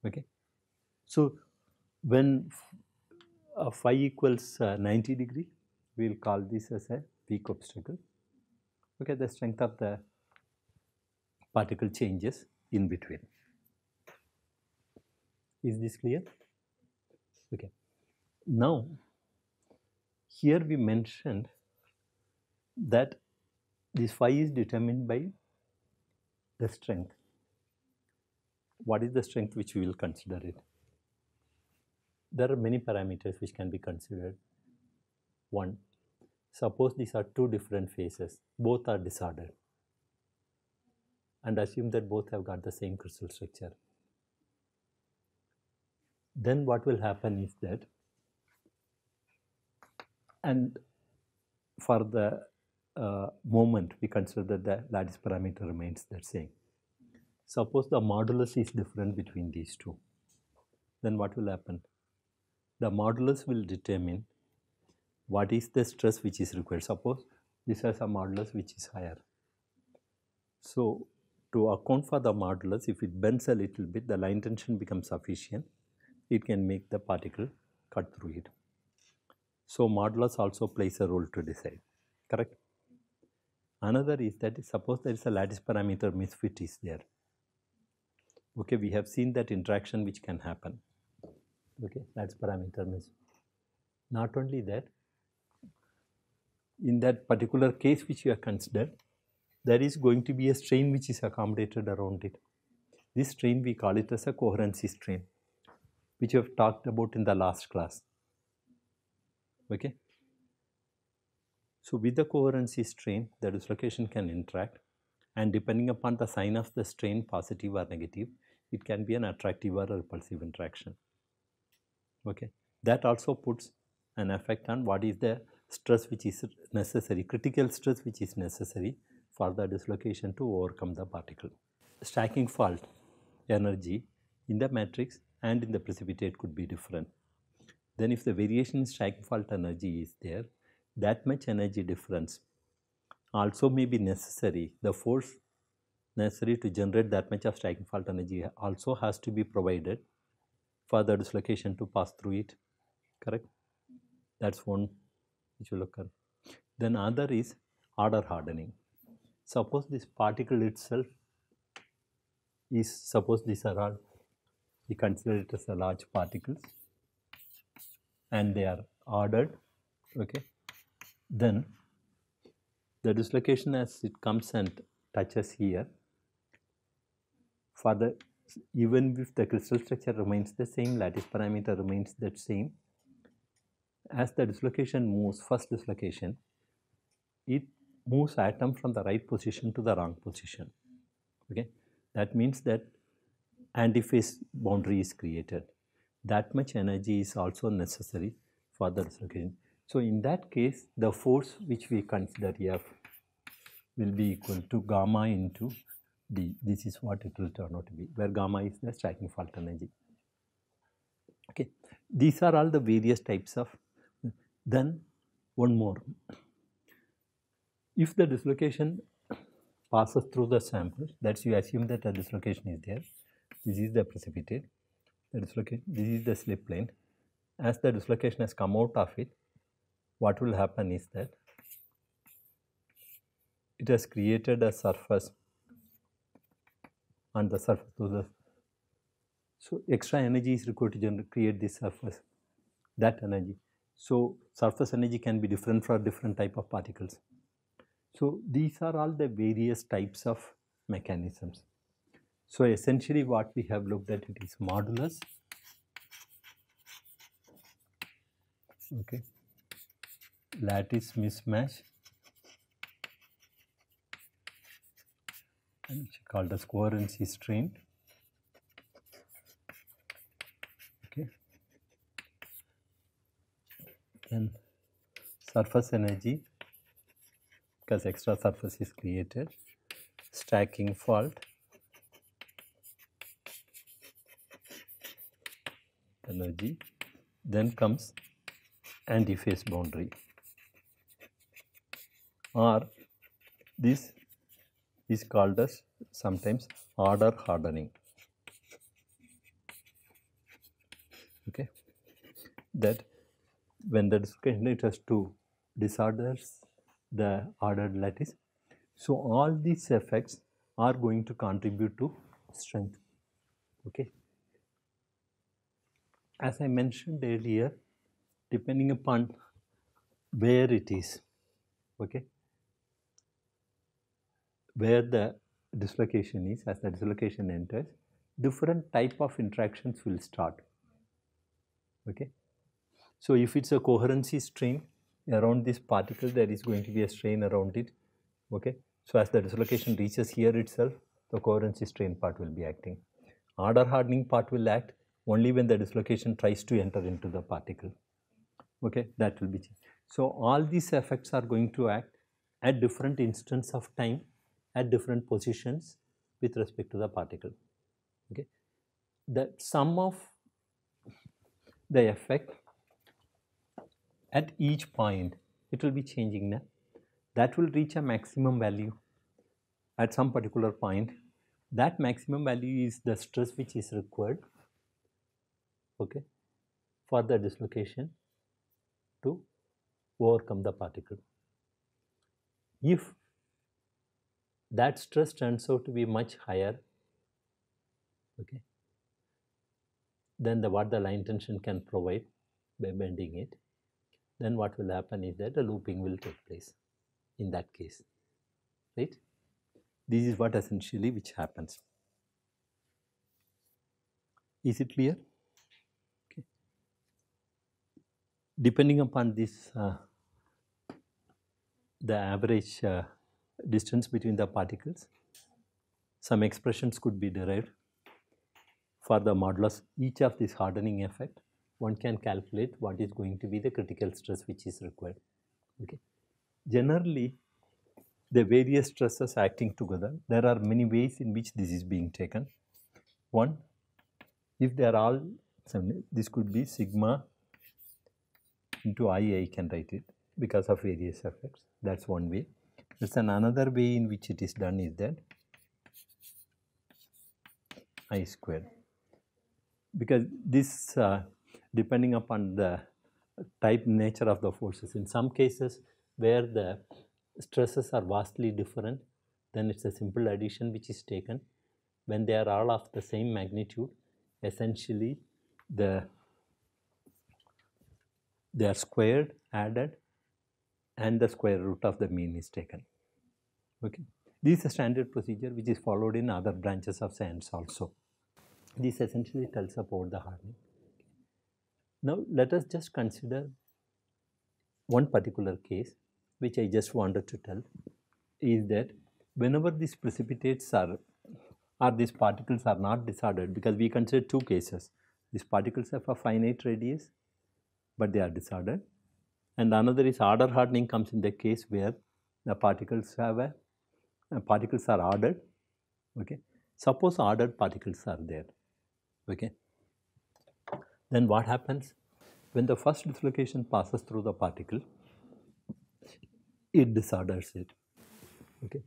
Okay, so when phi equals 90 degree, we will call this as a weak obstacle. Okay, the strength of the particle changes in between. Is this clear? Okay. Now, here we mentioned that this phi is determined by the strength. What is the strength which we will consider it? There are many parameters which can be considered. One, suppose these are two different phases, both are disordered, and assume that both have got the same crystal structure. Then what will happen is that, and for the moment, we consider that the lattice parameter remains the same. Suppose the modulus is different between these two. Then what will happen? The modulus will determine what is the stress which is required. Suppose this has a modulus which is higher. So to account for the modulus, if it bends a little bit, the line tension becomes sufficient. It can make the particle cut through it. So modulus also plays a role to decide, correct? Another is that suppose there is a lattice parameter misfit is there. Okay, we have seen that interaction which can happen. Okay, that's parameter means. Not only that, in that particular case which you have considered, there is going to be a strain which is accommodated around it. This strain we call it as a coherency strain, which we have talked about in the last class. Okay. So with the coherency strain, the dislocation can interact, and depending upon the sign of the strain, positive or negative, it can be an attractive or a repulsive interaction. Okay. That also puts an effect on what is the stress which is necessary, critical stress which is necessary for the dislocation to overcome the particle. Stacking fault energy in the matrix and in the precipitate could be different. Then if the variation in stacking fault energy is there, that much energy difference also may be necessary. The force necessary to generate that much of stacking fault energy also has to be provided for the dislocation to pass through it. Correct? That's one which will occur. Then other is order hardening. Suppose this particle itself is, suppose these are all, we consider it as a large particles and they are ordered. Okay. Then the dislocation as it comes and touches here, for the, even if the crystal structure remains the same, lattice parameter remains the same, as the dislocation moves, first dislocation, it moves atom from the right position to the wrong position. Okay, that means that antiphase boundary is created. That much energy is also necessary for the dislocation. So in that case, the force which we consider F will be equal to gamma into D. This is what it will turn out to be, where gamma is the stacking fault energy. Okay, these are all the various types of. Then one more. If the dislocation passes through the sample, that's, you assume that a dislocation is there. This is the precipitate. The dislocation, this is the slip line. As the dislocation has come out of it, what will happen is that it has created a surface on the surface to the, so extra energy is required to create this surface, that energy. So surface energy can be different for different type of particles. So these are all the various types of mechanisms. So essentially what we have looked at, it is modulus, okay, lattice mismatch, and which is called as coherency strain. Okay, then surface energy, because extra surface is created, stacking fault, energy, then comes antiphase boundary, or this is called as sometimes order hardening. Okay, that when the dislocation, it has to disorders the ordered lattice. So all these effects are going to contribute to strength. Okay, as I mentioned earlier, depending upon where it is, okay, where the dislocation is, as the dislocation enters, different type of interactions will start. Okay, so if it's a coherency strain around this particle, there is going to be a strain around it. Okay, so as the dislocation reaches here itself, the coherency strain part will be acting. Order hardening part will act only when the dislocation tries to enter into the particle. Okay, that will be changed. So all these effects are going to act at different instants of time, at different positions with respect to the particle. Okay, the sum of the effect at each point, it will be changing now. That will reach a maximum value at some particular point. That maximum value is the stress which is required, okay, for the dislocation to overcome the particle. If that stress turns out to be much higher, okay, then what the line tension can provide by bending it, then what will happen is that the looping will take place in that case, right? This is what essentially which happens. Is it clear? Okay. Depending upon this, the average distance between the particles, some expressions could be derived for the modulus each of this hardening effect. One can calculate what is going to be the critical stress which is required. Okay. Generally, the various stresses acting together, there are many ways in which this is being taken. One, if they are all, this could be sigma into I can write it because of various effects. That's one way. There's another way in which it is done is that I squared. Because this, depending upon the type nature of the forces, in some cases where the stresses are vastly different, then it's a simple addition which is taken. When they are all of the same magnitude, essentially they are squared, added, and the square root of the mean is taken. Okay. This is a standard procedure which is followed in other branches of science also. This essentially tells about the hardening. Now let us just consider one particular case which I just wanted to tell, is that whenever these precipitates are or these particles are not disordered, because we consider two cases. These particles have a finite radius but they are disordered, and another is order hardening comes in the case where the particles have particles are ordered. Okay. Suppose ordered particles are there. Okay. Then what happens? When the first dislocation passes through the particle, it disorders it. Okay.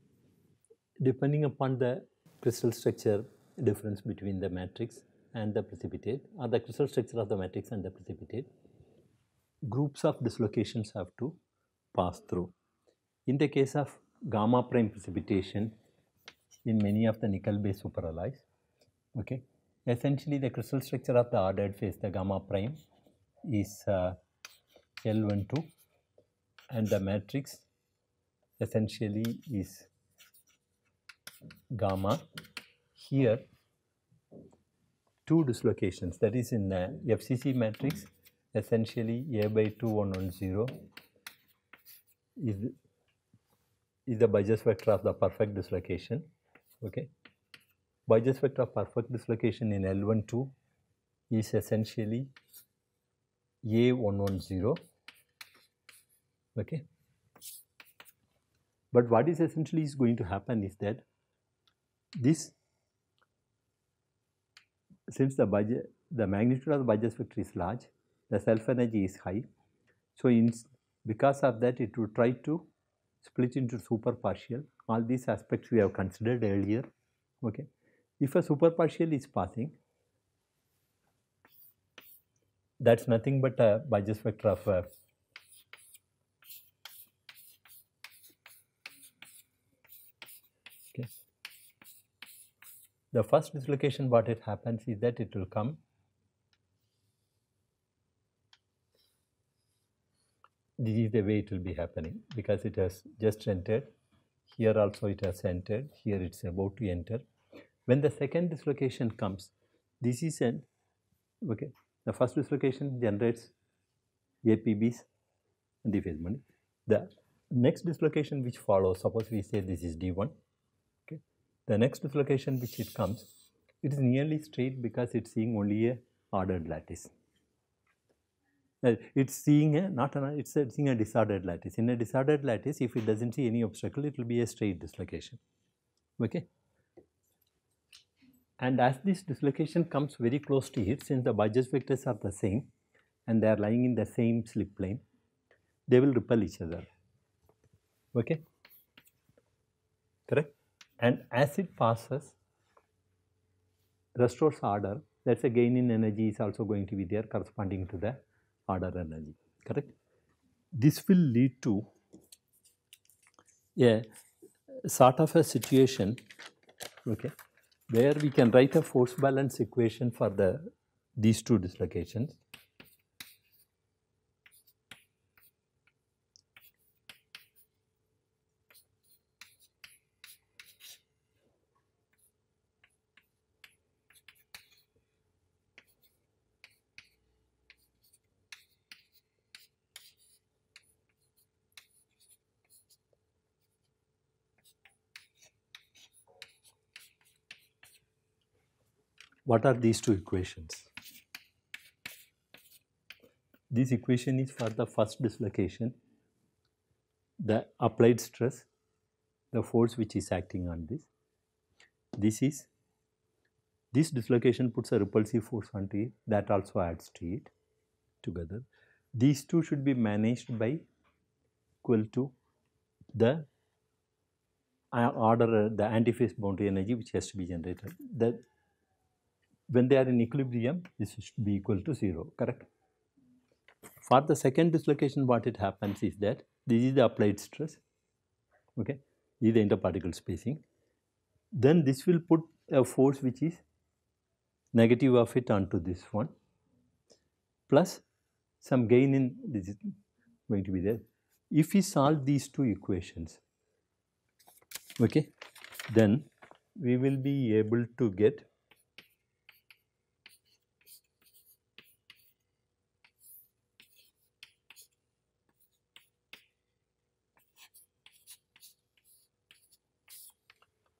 Depending upon the crystal structure difference between the matrix and the precipitate, or the crystal structure of the matrix and the precipitate, groups of dislocations have to pass through. In the case of gamma prime precipitation in many of the nickel based superalloys, okay, essentially the crystal structure of the ordered phase, the gamma prime, is L12, and the matrix essentially is gamma. Here two dislocations, that is in the FCC matrix, essentially A by 2 110 is the Burgess vector of the perfect dislocation. Okay. Burgess vector of perfect dislocation in L12 is essentially A110. Okay. But what is essentially is going to happen is that this, since the magnitude of the Burgess vector is large, the self energy is high. So because of that, it will try to split into superpartial. All these aspects we have considered earlier. Okay. If a superpartial is passing, that's nothing but a Burgess vector of okay. The first dislocation, what it happens is that it will come. This is the way it will be happening, because it has just entered. Here also it has entered. Here it's about to enter. When the second dislocation comes, this is an, okay, the first dislocation generates APBs and defacement. The next dislocation which follows, suppose we say this is D1. Okay. The next dislocation which it comes, it is nearly straight because it's seeing only a ordered lattice. It's seeing it's seeing a disordered lattice. In a disordered lattice, if it doesn't see any obstacle, it will be a straight dislocation. Okay. And as this dislocation comes very close to it, since the Burgess vectors are the same and they are lying in the same slip plane, they will repel each other. Okay. Correct. And as it passes, restores order. That's a gain in energy is also going to be there corresponding to the order energy. Correct. This will lead to a sort of a situation, okay, where we can write a force balance equation for the these two dislocations. What are these two equations? This equation is for the first dislocation, the applied stress, the force which is acting on this. This dislocation puts a repulsive force onto it, that also adds to it together. These two should be managed by equal to the order, the antiphase boundary energy which has to be generated. When they are in equilibrium, this should be equal to 0, correct? For the second dislocation, what it happens is that this is the applied stress, okay? This is the interparticle spacing. Then this will put a force which is negative of it onto this one, plus some gain in this is going to be there. If we solve these two equations, okay, then we will be able to get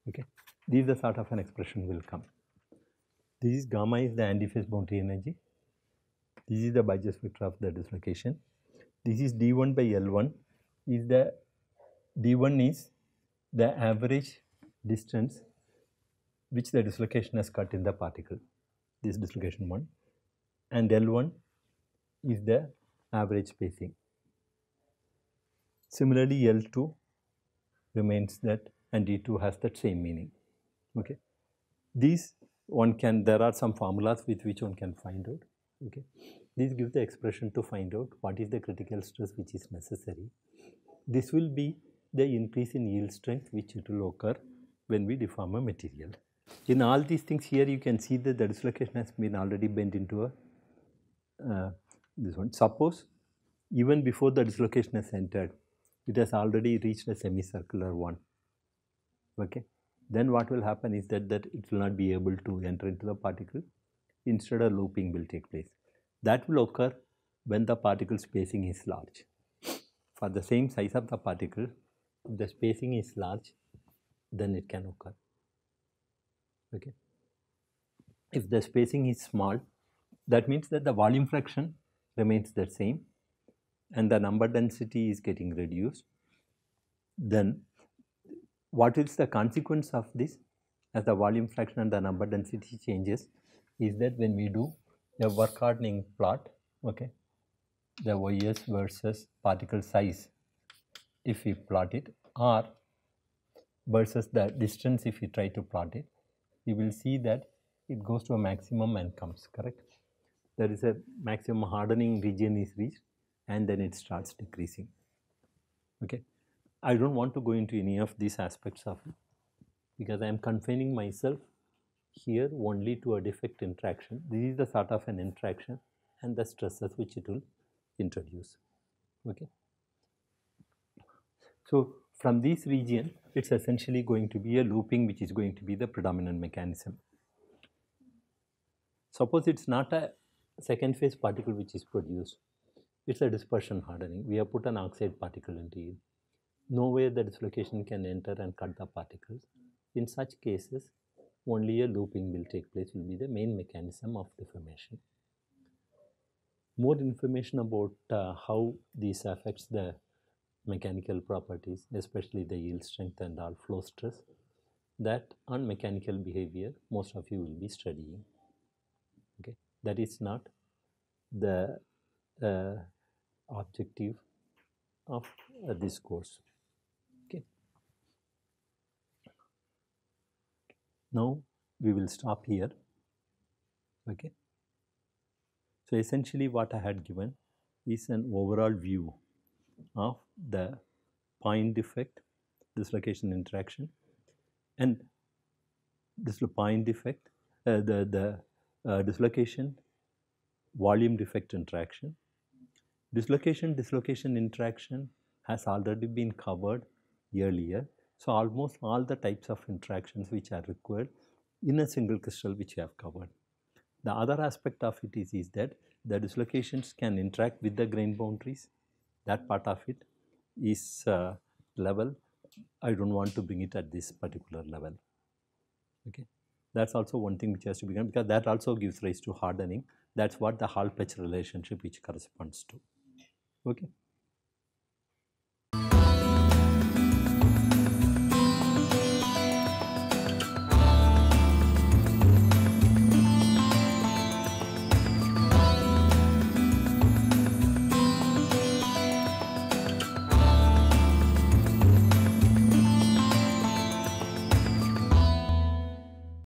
okay, this is the sort of an expression will come. This is gamma is the antiphase boundary energy. This is the Bajor's vector of the dislocation. This is d1 by L1 is the d1 is the average distance which the dislocation has cut in the particle, this dislocation 1, and L1 is the average spacing. Similarly, L2 remains that, and D2 has that same meaning. Okay, these one can, there are some formulas with which one can find out. Okay, these give the expression to find out what is the critical stress which is necessary. This will be the increase in yield strength which it will occur when we deform a material. In all these things here, you can see that the dislocation has been already bent into a this one. Suppose even before the dislocation has entered, it has already reached a semicircular one. Okay, then what will happen is that it will not be able to enter into the particle. Instead, a looping will take place. That will occur when the particle spacing is large. For the same size of the particle, if the spacing is large, then it can occur. Okay, if the spacing is small, that means that the volume fraction remains the same and the number density is getting reduced. Then what is the consequence of this as the volume fraction and the number density changes is that when we do a work hardening plot, okay, the Ys versus particle size, if we plot it, or versus the distance if we try to plot it, we will see that it goes to a maximum and comes, correct? There is a maximum hardening region is reached and then it starts decreasing. Okay, I don't want to go into any of these aspects of it because I am confining myself here only to a defect interaction. This is the sort of an interaction and the stresses which it will introduce. Okay, so from this region, it's essentially going to be a looping which is going to be the predominant mechanism. Suppose it's not a second phase particle which is produced, it's a dispersion hardening. We have put an oxide particle into it. No way the dislocation can enter and cut the particles. In such cases, only a looping will take place, will be the main mechanism of deformation. More information about how this affects the mechanical properties, especially the yield strength and all flow stress, that on mechanical behavior most of you will be studying. Okay, that is not the objective of this course. Okay, now we will stop here. Okay, so essentially what I had given is an overall view of the point defect, dislocation interaction, and this point defect, the dislocation volume defect interaction. Dislocation interaction has already been covered earlier. So almost all the types of interactions which are required in a single crystal which we have covered. The other aspect of it is that the dislocations can interact with the grain boundaries. That part of it is level. I don't want to bring it at this particular level. Okay, that's also one thing which has to be done, because that also gives rise to hardening. That's what the Hall-Petch relationship which corresponds to. Okay.